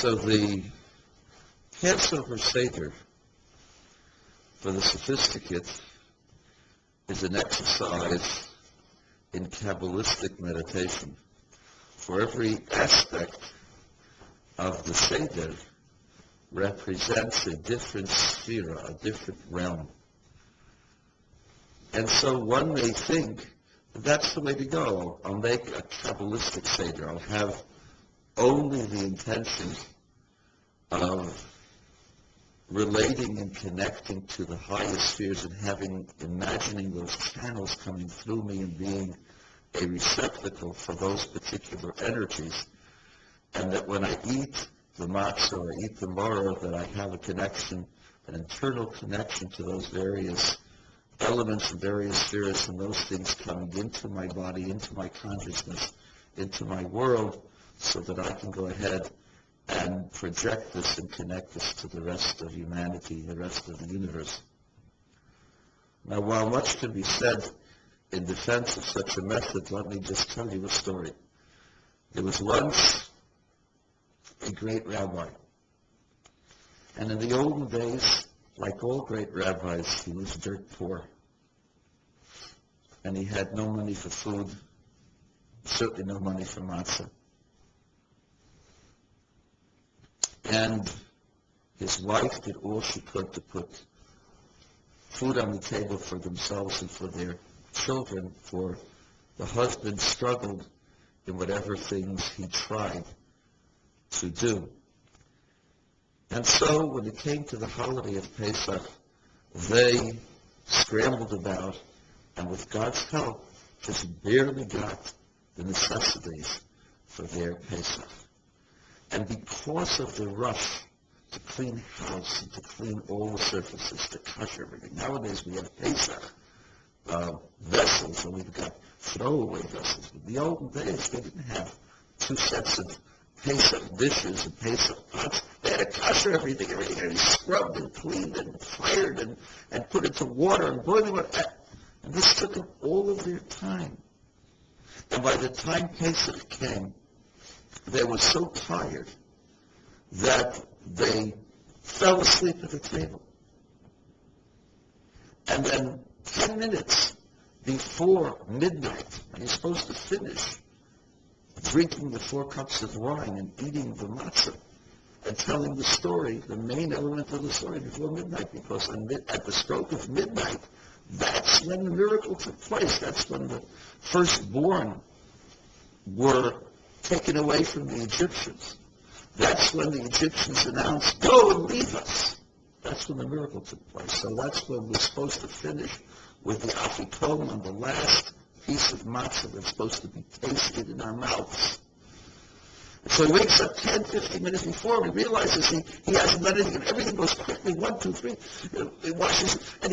So the Passover Seder for the sophisticate is an exercise in Kabbalistic meditation. For every aspect of the Seder represents a different sphere, a different realm. And so one may think that that's the way to go. I'll make a Kabbalistic Seder. I'll have only the intention of relating and connecting to the higher spheres and imagining those channels coming through me and being a receptacle for those particular energies. And that when I eat the matzah or eat the maror, that I have a connection, an internal connection to those various elements and various spheres and those things coming into my body, into my consciousness, into my world, so that I can go ahead and project this and connect this to the rest of humanity, the rest of the universe. Now, while much can be said in defense of such a method, let me just tell you a story. There was once a great rabbi, and in the olden days, like all great rabbis, he was dirt poor, and he had no money for food, certainly no money for matzah. And his wife did all she could to put food on the table for themselves and for their children, for the husband struggled in whatever things he tried to do. And so when it came to the holiday of Pesach, they scrambled about, and with God's help, just barely got the necessities for their Pesach. And because of the rush to clean house and to clean all the surfaces, to touch everything. Nowadays we have Pesach vessels, and we've got throwaway vessels. But in the olden days, they didn't have two sets of Pesach dishes and Pesach pots. They had to kosher everything. Everything had to be scrubbed and cleaned and fired and put into water and boiling water. And this took up all of their time. And by the time Pesach came, they were so tired that they fell asleep at the table. And then 10 minutes before midnight, when you're supposed to finish drinking the 4 cups of wine and eating the matzah and telling the story, the main element of the story, before midnight, because at the stroke of midnight, that's when the miracle took place. That's when the firstborn were taken away from the Egyptians. That's when the Egyptians announced, "Go and leave us." That's when the miracle took place. So that's when we're supposed to finish with the afikoman on the last piece of matzah that's supposed to be tasted in our mouths. So he wakes up 10, 15 minutes before, and he realizes he hasn't done anything, and everything goes quickly, 1, 2, 3. He washes, and he